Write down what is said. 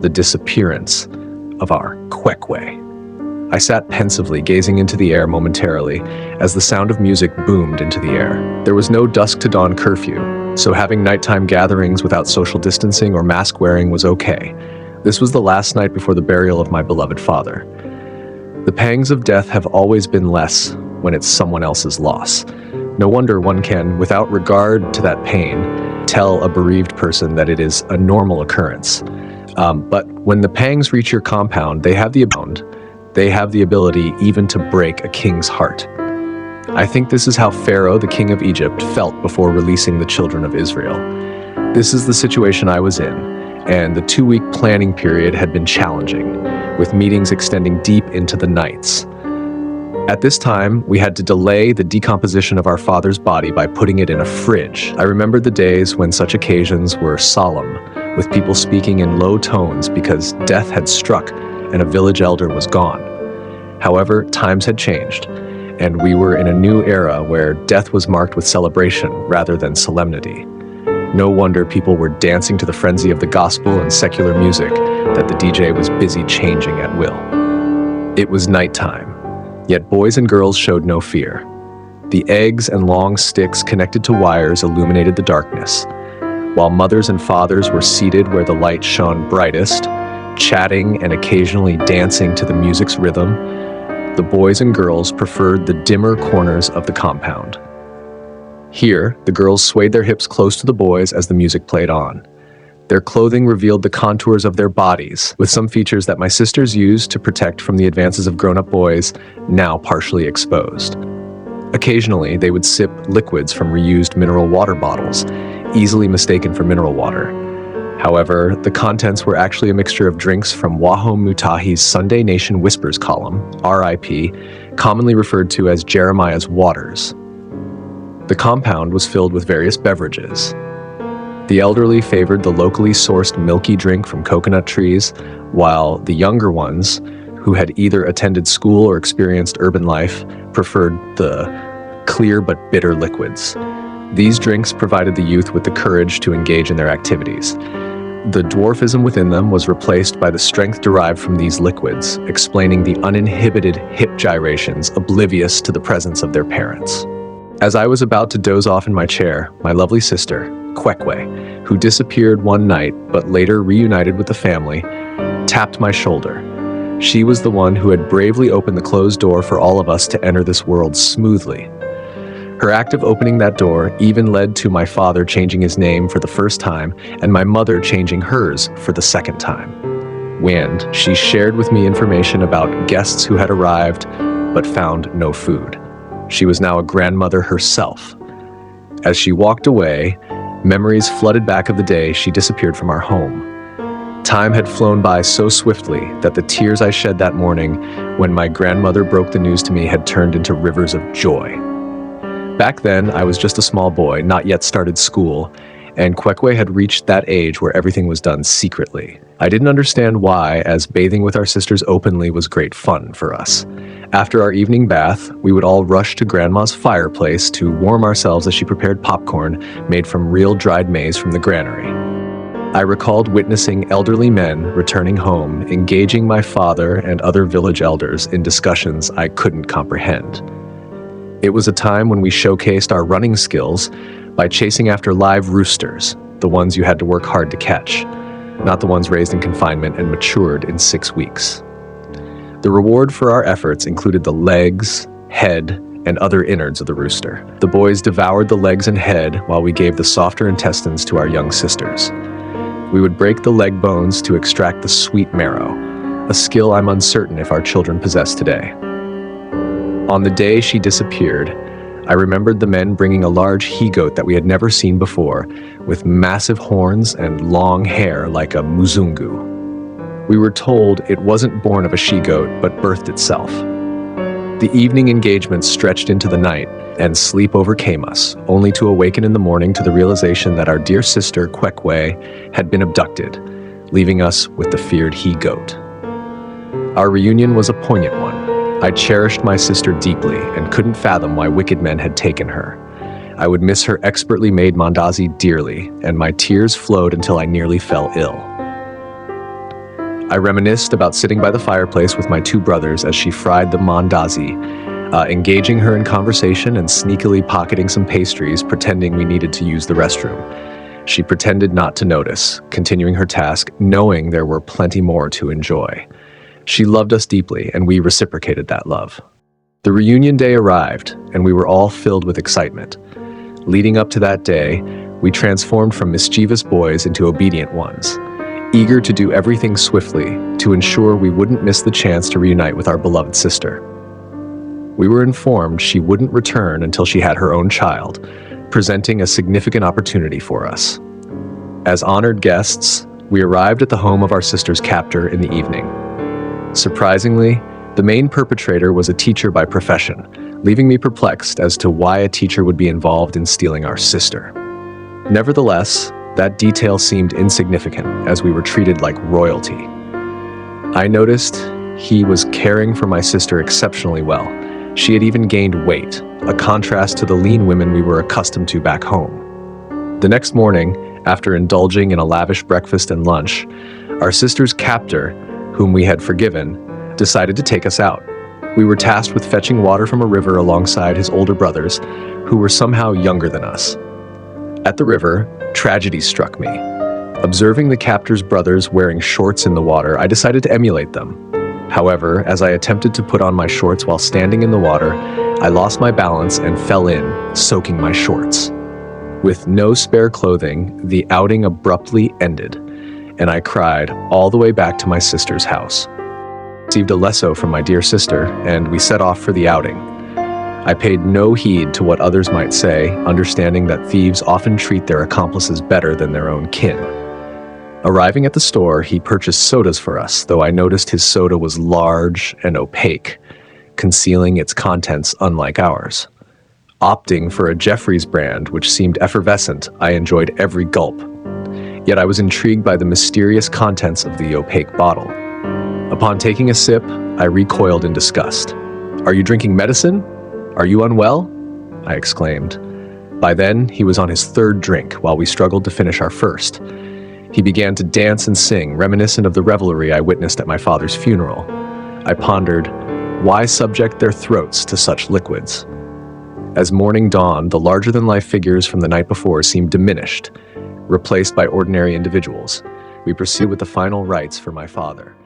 the disappearance of our Kwekwe. I sat pensively, gazing into the air momentarily, as the sound of music boomed into the air. There was no dusk to dawn curfew, so having nighttime gatherings without social distancing or mask wearing was okay. This was the last night before the burial of my beloved father. The pangs of death have always been less when it's someone else's loss. No wonder one can, without regard to that pain, tell a bereaved person that it is a normal occurrence. But when the pangs reach your compound, they have the ability even to break a king's heart. I think this is how Pharaoh, the king of Egypt, felt before releasing the children of Israel. This is the situation I was in, and the 2-week planning period had been challenging, with meetings extending deep into the nights. At this time, we had to delay the decomposition of our father's body by putting it in a fridge. I remembered the days when such occasions were solemn, with people speaking in low tones because death had struck and a village elder was gone. However, times had changed, and we were in a new era where death was marked with celebration rather than solemnity. No wonder people were dancing to the frenzy of the gospel and secular music that the DJ was busy changing at will. It was nighttime, yet boys and girls showed no fear. The eggs and long sticks connected to wires illuminated the darkness, while mothers and fathers were seated where the light shone brightest, chatting and occasionally dancing to the music's rhythm. The boys and girls preferred the dimmer corners of the compound. Here, the girls swayed their hips close to the boys as the music played on. Their clothing revealed the contours of their bodies, with some features that my sisters used to protect from the advances of grown-up boys, now partially exposed. Occasionally, they would sip liquids from reused mineral water bottles, easily mistaken for mineral water. However, the contents were actually a mixture of drinks from Wahom Mutahi's Sunday Nation Whispers column, R.I.P., commonly referred to as Jeremiah's Waters. The compound was filled with various beverages. The elderly favored the locally sourced milky drink from coconut trees, while the younger ones, who had either attended school or experienced urban life, preferred the clear but bitter liquids. These drinks provided the youth with the courage to engage in their activities. The dwarfism within them was replaced by the strength derived from these liquids, explaining the uninhibited hip gyrations oblivious to the presence of their parents. As I was about to doze off in my chair, my lovely sister, Kwekwe, who disappeared one night but later reunited with the family, tapped my shoulder. She was the one who had bravely opened the closed door for all of us to enter this world smoothly. Her act of opening that door even led to my father changing his name for the first time and my mother changing hers for the second time. And she shared with me information about guests who had arrived but found no food. She was now a grandmother herself. As she walked away, memories flooded back of the day she disappeared from our home. Time had flown by so swiftly that the tears I shed that morning when my grandmother broke the news to me had turned into rivers of joy. Back then, I was just a small boy, not yet started school, and Kwekwe had reached that age where everything was done secretly. I didn't understand why, as bathing with our sisters openly was great fun for us. After our evening bath, we would all rush to Grandma's fireplace to warm ourselves as she prepared popcorn made from real dried maize from the granary. I recalled witnessing elderly men returning home, engaging my father and other village elders in discussions I couldn't comprehend. It was a time when we showcased our running skills by chasing after live roosters, the ones you had to work hard to catch, not the ones raised in confinement and matured in 6 weeks. The reward for our efforts included the legs, head, and other innards of the rooster. The boys devoured the legs and head while we gave the softer intestines to our young sisters. We would break the leg bones to extract the sweet marrow, a skill I'm uncertain if our children possess today. On the day she disappeared, I remembered the men bringing a large he-goat that we had never seen before, with massive horns and long hair like a muzungu. We were told it wasn't born of a she-goat, but birthed itself. The evening engagement stretched into the night, and sleep overcame us, only to awaken in the morning to the realization that our dear sister, Kwekwe, had been abducted, leaving us with the feared he-goat. Our reunion was a poignant one. I cherished my sister deeply and couldn't fathom why wicked men had taken her. I would miss her expertly made mandazi dearly, and my tears flowed until I nearly fell ill. I reminisced about sitting by the fireplace with my two brothers as she fried the mandazi, engaging her in conversation and sneakily pocketing some pastries, pretending we needed to use the restroom. She pretended not to notice, continuing her task, knowing there were plenty more to enjoy. She loved us deeply, and we reciprocated that love. The reunion day arrived, and we were all filled with excitement. Leading up to that day, we transformed from mischievous boys into obedient ones, eager to do everything swiftly to ensure we wouldn't miss the chance to reunite with our beloved sister. We were informed she wouldn't return until she had her own child, presenting a significant opportunity for us. As honored guests, we arrived at the home of our sister's captor in the evening. Surprisingly, the main perpetrator was a teacher by profession, leaving me perplexed as to why a teacher would be involved in stealing our sister. Nevertheless, that detail seemed insignificant as we were treated like royalty. I noticed he was caring for my sister exceptionally well. She had even gained weight, a contrast to the lean women we were accustomed to back home. The next morning, after indulging in a lavish breakfast and lunch, our sister's captor, whom we had forgiven, decided to take us out. We were tasked with fetching water from a river alongside his older brothers, who were somehow younger than us. At the river, tragedy struck me. Observing the captor's brothers wearing shorts in the water, I decided to emulate them. However, as I attempted to put on my shorts while standing in the water, I lost my balance and fell in, soaking my shorts. With no spare clothing, the outing abruptly ended, and I cried all the way back to my sister's house. I received a lesso from my dear sister, and we set off for the outing. I paid no heed to what others might say, understanding that thieves often treat their accomplices better than their own kin. Arriving at the store, he purchased sodas for us, though I noticed his soda was large and opaque, concealing its contents unlike ours. Opting for a Jeffrey's brand, which seemed effervescent, I enjoyed every gulp. Yet I was intrigued by the mysterious contents of the opaque bottle. Upon taking a sip, I recoiled in disgust. "Are you drinking medicine? Are you unwell?" I exclaimed. By then, he was on his third drink, while we struggled to finish our first. He began to dance and sing, reminiscent of the revelry I witnessed at my father's funeral. I pondered, why subject their throats to such liquids? As morning dawned, the larger-than-life figures from the night before seemed diminished, replaced by ordinary individuals. We proceeded with the final rites for my father.